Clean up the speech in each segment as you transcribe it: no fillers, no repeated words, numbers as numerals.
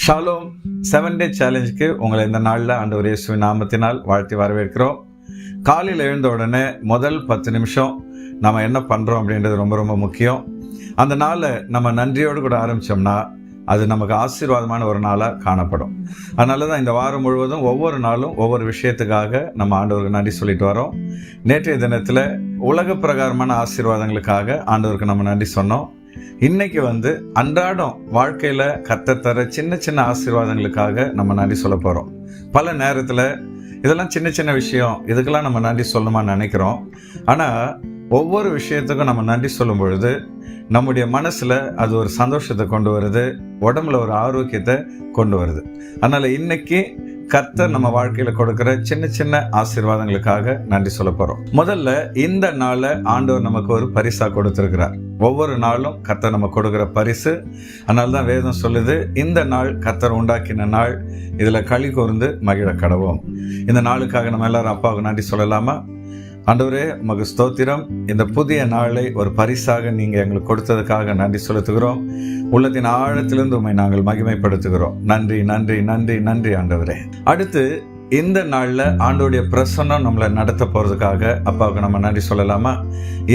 Shalom 7 டே சேலஞ்சுக்கு உங்களை இந்த நாளில் ஆண்டவர் இயேசுவின் நாமத்தினால் வாழ்த்தி வரவேற்கிறோம். காலையில் எழுந்த உடனே முதல் 10 நிமிஷம் நம்ம என்ன பண்ணுறோம் அப்படின்றது ரொம்ப ரொம்ப முக்கியம். அந்த நாளை நம்ம நன்றியோடு கூட ஆரம்பித்தோம்னா அது நமக்கு ஆசீர்வாதமான ஒரு நாளாக காணப்படும். அதனால தான் இந்த வாரம் முழுவதும் ஒவ்வொரு நாளும் ஒவ்வொரு விஷயத்துக்காக நம்ம ஆண்டவருக்கு நன்றி சொல்லிட்டு வரோம். நேற்றைய தினத்தில் உலக பிரகாரமான ஆசீர்வாதங்களுக்காக ஆண்டவருக்கு நம்ம நன்றி சொன்னோம். இன்னைக்கு அன்றாடம் வாழ்க்கையில் கர்த்தர் தர சின்ன சின்ன ஆசீர்வாதங்களுக்காக நம்ம நன்றி சொல்ல போகிறோம். பல நேரத்தில் இதெல்லாம் சின்ன சின்ன விஷயம், இதுக்கெல்லாம் நம்ம நன்றி சொல்லணுமான்னு நினைக்கிறோம். ஆனால் ஒவ்வொரு விஷயத்துக்கும் நம்ம நன்றி சொல்லும் பொழுது நம்முடைய மனசில் அது ஒரு சந்தோஷத்தை கொண்டு வருது, உடம்புல ஒரு ஆரோக்கியத்தை கொண்டு வருது. அதனால் இன்னைக்கு கர்த்தர் நம்ம வாழ்க்கையில் கொடுக்குற சின்ன சின்ன ஆசீர்வாதங்களுக்காக நன்றி சொல்ல போகிறோம். முதல்ல இந்த நாளை ஆண்டவர் நமக்கு ஒரு பரிசாக கொடுத்துருக்கிறார். ஒவ்வொரு நாளும் கர்த்தர் நம்ம கொடுக்குற பரிசு. அதனால தான் வேதம் சொல்லுது, இந்த நாள் கர்த்தர் உண்டாக்கின நாள், இதில் களி கூர்ந்து மகிழ கடவோம். இந்த நாளுக்காக நம்ம எல்லாரும் அப்பாவுக்கு நன்றி சொல்லலாமா? ஆண்டவரே, உமக்கு ஸ்தோத்திரம். இந்த புதிய நாளை ஒரு பரிசாக நீங்கள் எங்களுக்கு கொடுத்ததுக்காக நன்றி செலுத்துகிறோம். உள்ளத்தின் ஆழத்திலிருந்து உண்மை நாங்கள் மகிமைப்படுத்துகிறோம். நன்றி நன்றி நன்றி நன்றி ஆண்டவரே. அடுத்து இந்த நாளில் ஆண்டவருடைய பிரசன்னம் நம்மளை நடத்த போகிறதுக்காக அப்பாவுக்கு நம்ம நன்றி சொல்லலாமா?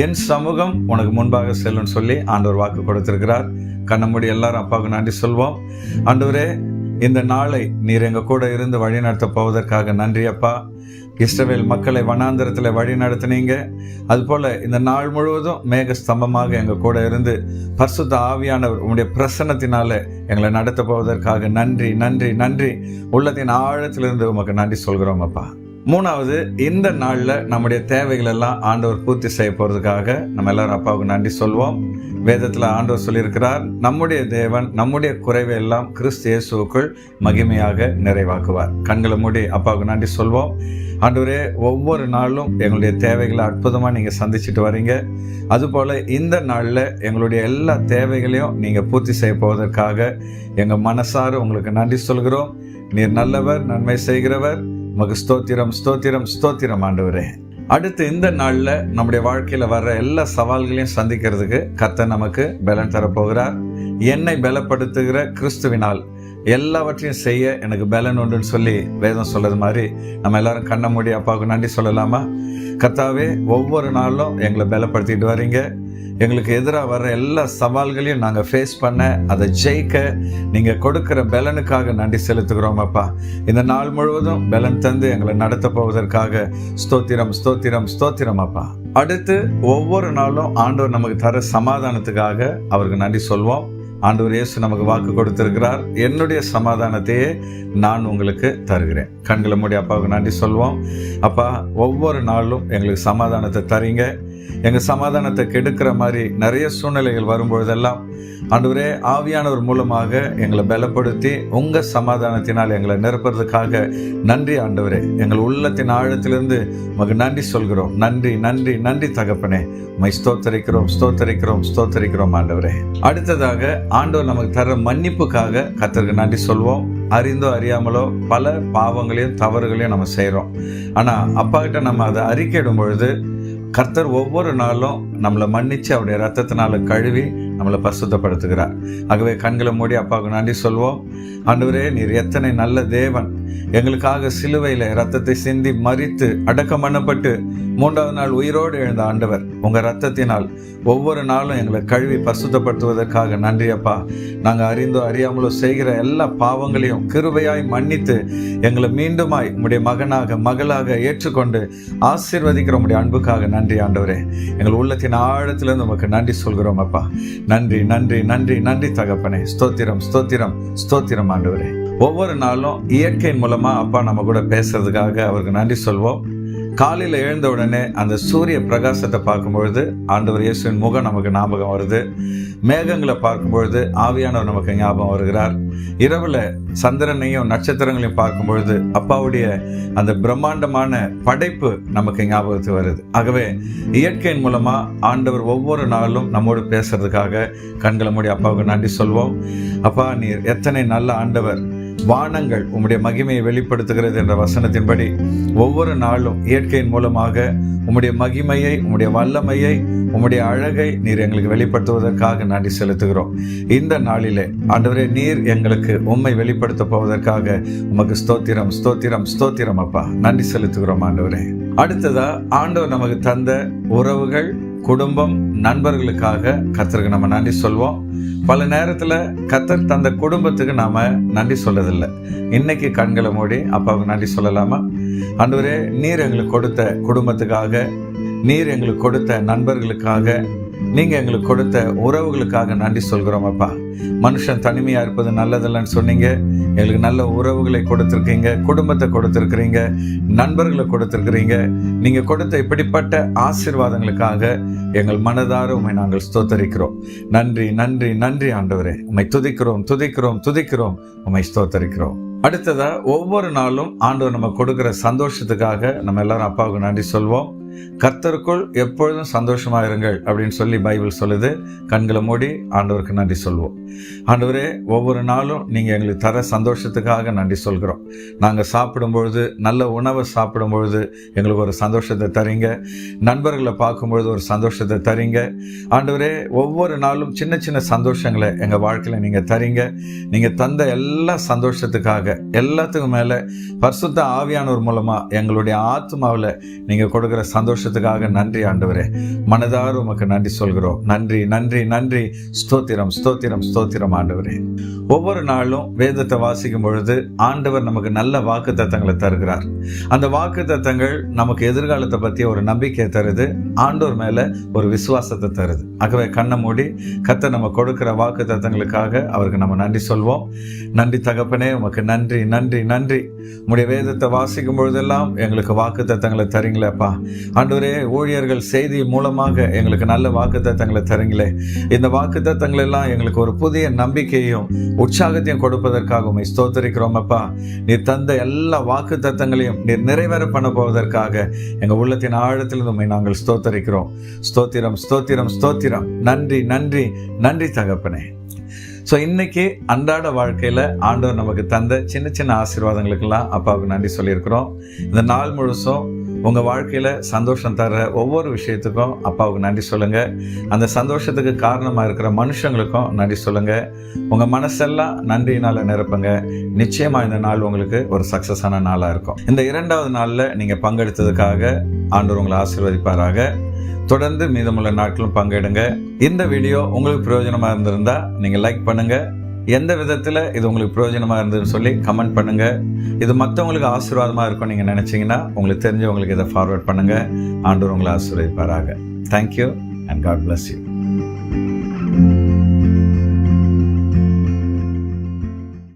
என் சமூகம் உனக்கு முன்பாக செல்லுன்னு சொல்லி ஆண்டவர் வாக்கு கொடுத்திருக்கிறார். கண்ண மூடி எல்லாரும் அப்பாவுக்கு நன்றி சொல்வோம். ஆண்டவரே, இந்த நாளை நீர் எங்கள் கூட இருந்து வழி நடத்த போவதற்காக நன்றி அப்பா. இஸ்ரவேல் மக்களை வனாந்தரத்தில் வழி நடத்தினீங்க, அதுபோல் இந்த நாள் முழுவதும் மேக ஸ்தம்பமாக எங்கள் கூட இருந்து பரிசுத்த ஆவியானவர் உங்களுடைய பிரசன்னத்தினால எங்களை நடத்த போவதற்காக நன்றி நன்றி நன்றி. உள்ளத்தின் ஆழத்திலிருந்து உமக்கு நன்றி சொல்கிறோம் அப்பா. மூணாவது, இந்த நாளில் நம்முடைய தேவைகள் எல்லாம் ஆண்டவர் பூர்த்தி செய்ய போகிறதுக்காக நம்ம எல்லாரும் அப்பாவுக்கு நன்றி சொல்வோம். வேதத்தில் ஆண்டவர் சொல்லியிருக்கிறார், நம்முடைய தேவன் நம்முடைய குறைவை எல்லாம் கிறிஸ்து இயேசுவுக்குள் மகிமையாக நிறைவாக்குவார். கண்களை மூடி அப்பாவுக்கு நன்றி சொல்வோம். ஆண்டவரே, ஒவ்வொரு நாளும் எங்களுடைய தேவைகளை அற்புதமாக நீங்கள் சந்திச்சுட்டு வரீங்க. அதுபோல் இந்த நாளில் எங்களுடைய எல்லா தேவைகளையும் நீங்கள் பூர்த்தி செய்ய போவதற்காக எங்கள் மனசார உங்களுக்கு நன்றி சொல்கிறோம். நீர் நல்லவர், நன்மை செய்கிறவர். உமக்கு ஸ்தோத்திரம் ஸ்தோத்திரம் ஸ்தோத்திரம் ஆண்டவரே. அடுத்து இந்த நாளில் நம்முடைய வாழ்க்கையில் வர்ற எல்லா சவால்களையும் சந்திக்கிறதுக்கு கர்த்தர் நமக்கு பலன் தரப்போகிறார். என்னை பலப்படுத்துகிற கிறிஸ்துவினால் எல்லாவற்றையும் செய்ய எனக்கு பலன் உண்டுன்னு சொல்லி வேதம் சொல்றது மாதிரி நம்ம எல்லாரும் கண்ண மூடி அப்பாவுக்கு நன்றி சொல்லலாமா? கர்த்தாவே, ஒவ்வொரு நாளும் எங்களை பலப்படுத்திட்டு வரீங்க. எங்களுக்கு எதிராக வர்ற எல்லா சவால்களையும் நாங்கள் ஃபேஸ் பண்ண, அதை ஜெயிக்க நீங்கள் கொடுக்குற பலனுக்காக நன்றி செலுத்துகிறோம் அப்பா. இந்த நாள் முழுவதும் பலன் தந்து எங்களை நடத்த போவதற்காக ஸ்தோத்திரம் ஸ்தோத்திரம் ஸ்தோத்திரம் அப்பா. அடுத்து ஒவ்வொரு நாளும் ஆண்டவர் நமக்கு தர சமாதானத்துக்காக அவருக்கு நன்றி சொல்வோம். ஆண்டவர் இயேசு நமக்கு வாக்கு கொடுத்திருக்கிறார், என்னுடைய சமாதானத்தையே நான் உங்களுக்கு தருகிறேன். கண்களை மூடி அப்பாவுக்கு நன்றி சொல்வோம். அப்பா, ஒவ்வொரு நாளும் எங்களுக்கு சமாதானத்தை தரீங்க. எங்கள் சமாதானத்தை கெடுக்கிற மாதிரி நிறைய சூழ்நிலைகள் வரும்பொழுதெல்லாம் ஆண்டவரே, ஆவியானவர் மூலமாக எங்களை பலப்படுத்தி உங்கள் சமாதானத்தினால் எங்களை நிரப்புறதுக்காக நன்றி ஆண்டவரே. எங்கள் உள்ளத்தின் ஆழத்திலிருந்து உமக்கு நன்றி சொல்கிறோம். நன்றி நன்றி நன்றி தகப்பனே. உம்மை ஸ்தோத்தரிக்கிறோம் ஸ்தோத்தரிக்கிறோம் ஸ்தோத்தரிக்கிறோம் ஆண்டவரே. அடுத்ததாக ஆண்டவர் நமக்கு தர மன்னிப்புக்காக கர்த்தருக்கு நன்றி சொல்வோம். அறிந்தோ அறியாமலோ பல பாவங்களையும் தவறுகளையும் நம்ம செய்கிறோம். ஆனால் அப்பா கிட்ட நம்ம அதை அறிக்கையிடும் பொழுது கர்த்தர் ஒவ்வொரு நாளும் நம்மளை மன்னிச்சு அவருடைய ரத்தத்தினால கழுவி நம்மளை பரிசுத்தப்படுத்துகிறார். ஆகவே கண்களை மூடி அப்பாவுக்கு நன்றி சொல்வோம். ஆண்டவரே, நீர் எத்தனை நல்ல தேவன். எங்களுக்காக சிலுவையில் ரத்தத்தை சிந்தி மரித்து அடக்கம் பண்ணப்பட்டு 3வது நாள் உயிரோடு எழுந்த ஆண்டவர், உங்கள் ரத்தத்தினால் ஒவ்வொரு நாளும் எங்களை கழுவி பரிசுத்தப்படுத்துவதற்காக நன்றி அப்பா. நாங்கள் அறிந்தோ அறியாமலோ செய்கிற எல்லா பாவங்களையும் கிருபையாய் மன்னித்து எங்களை மீண்டுமாய் உம்முடைய மகனாக மகளாக ஏற்றுக்கொண்டு ஆசீர்வதிக்கிற உம்முடைய அன்புக்காக நன்றி ஆண்டவரே. எங்கள் உள்ளத்தின் ஆழத்திலிருந்து உமக்கு நன்றி சொல்கிறோம் அப்பா. நன்றி நன்றி நன்றி நன்றி தகப்பனே. ஸ்தோத்திரம் ஸ்தோத்திரம் ஸ்தோத்திரம் ஆண்டவரே. ஒவ்வொரு நாளும் இயற்கையின் மூலமா அப்பா நம்ம கூட பேசுறதுக்காக அவருக்கு நன்றி சொல்வோம். காலையில் எழுந்த உடனே அந்த சூரிய பிரகாசத்தை பார்க்கும்பொழுது ஆண்டவர் இயேசுவின் முகம் நமக்கு ஞாபகம் வருது. மேகங்களை பார்க்கும்பொழுது ஆவியானவர் நமக்கு ஞாபகம் வருகிறார். இரவுல சந்திரனையும் நட்சத்திரங்களையும் பார்க்கும்பொழுது அப்பாவுடைய அந்த பிரம்மாண்டமான படைப்பு நமக்கு ஞாபகத்துக்கு வருது. ஆகவே இயற்கையின் மூலமா ஆண்டவர் ஒவ்வொரு நாளும் நம்மோடு பேசுறதுக்காக கண்களை மூடி அப்பாவுக்கு நன்றி சொல்வோம். அப்பா, நீர் எத்தனை நல்ல ஆண்டவர். வானங்கள் உம்முடைய மகிமையை வெளிப்படுத்துகிறது என்ற வசனத்தின்படி ஒவ்வொரு நாளும் இயற்கையின் மூலமாக உம்முடைய மகிமையை, உம்முடைய வல்லமையை, உம்முடைய அழகை நீர் எங்களுக்கு வெளிப்படுத்துவதற்காக நன்றி செலுத்துகிறோம். இந்த நாளிலே ஆண்டவரே, நீர் எங்களுக்கு உம்மை வெளிப்படுத்த போவதற்காக உமக்கு ஸ்தோத்திரம், ஸ்தோத்திரம், ஸ்தோத்திரம் அப்பா. நன்றி செலுத்துகிறோம் ஆண்டவரே. அடுத்ததா, ஆண்டவர் நமக்கு தந்த உறவுகள், குடும்பம், நண்பர்களுக்காக கர்த்தருக்கு நம்ம நன்றி சொல்வோம். பல நேரத்துல கர்த்தர் தந்த குடும்பத்துக்கு நாம நன்றி சொல்லதில்லை. இன்னைக்கு கண்களை மூடி அப்பாவுக்கு நன்றி சொல்லலாமா? ஆண்டவரே, நீர் எங்களுக்கு கொடுத்த குடும்பத்துக்காக, நீர் எங்களுக்கு கொடுத்த நண்பர்களுக்காக, நீங்க எங்களுக்கு கொடுத்த உறவுகளுக்காக நன்றி சொல்கிறோம் அப்பா. மனுஷன் தனிமையா இருப்பது நல்லதில்லைன்னு சொன்னீங்க. எங்களுக்கு நல்ல உறவுகளை கொடுத்திருக்கீங்க, குடும்பத்தை கொடுத்திருக்கிறீங்க, நண்பர்களை கொடுத்திருக்கிறீங்க. நீங்க கொடுத்த இப்படிப்பட்ட ஆசீர்வாதங்களுக்காக எங்கள் மனதார உம்மை நாங்கள் ஸ்தோத்தரிக்கிறோம். நன்றி, நன்றி, நன்றி ஆண்டவரே. உம்மை துதிக்கிறோம், துதிக்கிறோம், துதிக்கிறோம், உம்மை ஸ்தோத்தரிக்கிறோம். அடுத்ததா, ஒவ்வொரு நாளும் ஆண்டவர் நம்ம கொடுக்கிற சந்தோஷத்துக்காக நம்ம எல்லாரும் அப்பாவுக்கு நன்றி சொல்வோம். கர்த்தருக்குள் எப்பொழுதும் சந்தோஷமா இருங்கள் அப்படின்னு சொல்லி பைபிள் சொல்லுது. கண்களை மூடி ஆண்டவருக்கு நன்றி சொல்வோம். ஆண்டவரே, ஒவ்வொரு நாளும் நீங்க எங்களுக்கு தர சந்தோஷத்துக்காக நன்றி சொல்கிறோம். நாங்க சாப்பிடும் பொழுது, நல்ல உணவை சாப்பிடும் பொழுது எங்களுக்கு ஒரு சந்தோஷத்தை தரீங்க. நண்பர்களை பார்க்கும்பொழுது ஒரு சந்தோஷத்தை தரீங்க. ஆண்டவரே, ஒவ்வொரு நாளும் சின்ன சின்ன சந்தோஷங்களை எங்க வாழ்க்கையில நீங்க தரீங்க. நீங்க தந்த எல்லா சந்தோஷத்துக்காக, எல்லாத்துக்கும் மேல பரிசுத்த ஆவியானவர் மூலமா எங்களுடைய ஆத்மாவில் நீங்க கொடுக்கிற சந்தோஷத்துக்காக நன்றி ஆண்டவரே. மனதார உமக்கு நன்றி சொல்கிறோம். நன்றி, நன்றி, நன்றி. ஸ்தோத்திரம், ஸ்தோத்திரம், ஸ்தோத்திரம் ஆண்டவரே. ஒவ்வொரு நாளும் வேதத்தை வாசிக்கும் பொழுது ஆண்டவர் நமக்கு நல்ல வாக்கு தத்தங்களை தருகிறார். அந்த வாக்கு தத்தங்கள் நமக்கு எதிர்காலத்தை பற்றிய ஒரு நம்பிக்கையை தருது, ஆண்டவர் மேல ஒரு விசுவாசத்தை தருது. ஆகவே கண்ணை மூடி கர்த்தர் நம்ம கொடுக்கிற வாக்கு தத்தங்களுக்காக அவருக்கு நம்ம நன்றி சொல்வோம். நன்றி தகப்பனே, உமக்கு நன்றி, நன்றி, நன்றி. உம்முடைய வேதத்தை வாசிக்கும் பொழுதெல்லாம் எங்களுக்கு வாக்கு தத்தங்களை தரீங்களேப்பா. ஆண்டவரே, ஊழியர்கள் செய்தி மூலமாக எங்களுக்கு நல்ல வாக்கு தத்தங்களை தரீங்களே. இந்த வாக்கு தத்தங்கள் எல்லாம் எங்களுக்கு ஒரு புதிய நம்பிக்கையும் உற்சாகத்தையும் கொடுப்பதற்காக உம்மை ஸ்தோத்தரிக்கிறோம் அப்பா. நீர் தந்த எல்லா வாக்கு தத்தங்களையும் நீர் நிறைவேற பண்ண போவதற்காக எங்க உள்ளத்தின் ஆழத்திலிருந்து உம்மை நாங்கள் ஸ்தோத்தரிக்கிறோம். ஸ்தோத்திரம், ஸ்தோத்திரம், ஸ்தோத்திரம். நன்றி, நன்றி, நன்றி தகப்பனே. ஸோ இன்னைக்கு அன்றாட வாழ்க்கையில் ஆண்டவர் நமக்கு தந்த சின்ன சின்ன ஆசீர்வாதங்களுக்கெல்லாம் அப்பாவுக்கு நன்றி சொல்லியிருக்கிறோம். இந்த நாள் முழுசும் உங்கள் வாழ்க்கையில் சந்தோஷம் தர ஒவ்வொரு விஷயத்துக்கும் அப்பாவுக்கு நன்றி சொல்லுங்கள். அந்த சந்தோஷத்துக்கு காரணமாக இருக்கிற மனுஷங்களுக்கும் நன்றி சொல்லுங்கள். உங்கள் மனசெல்லாம் நன்றியினால் நிரப்புங்க. நிச்சயமாக இந்த நாள் உங்களுக்கு ஒரு சக்ஸஸான நாளாக இருக்கும். இந்த 2வது நாளில் நீங்கள் பங்கெடுத்ததுக்காக ஆண்டவர் உங்களை ஆசீர்வதிப்பாராக. தொடர்ந்து மீதமுள்ள நாட்களும் பங்கெடுங்க. இந்த வீடியோ உங்களுக்கு பிரயோஜனமாக இருந்திருந்தா நீங்கள் லைக் பண்ணுங்க. எந்த விதத்தில் இது உங்களுக்கு பிரயோஜனமாக இருந்ததுன்னு சொல்லி கமெண்ட் பண்ணுங்க. இது மற்றவங்களுக்கு ஆசீர்வாதமாக இருக்கும் நீங்கள் நினைச்சீங்கன்னா உங்களுக்கு தெரிஞ்சவங்களுக்கு இதை ஃபார்வர்ட் பண்ணுங்க. ஆண்டவர் உங்களை ஆசீர்வதிப்பாராக. Thank you and God bless you.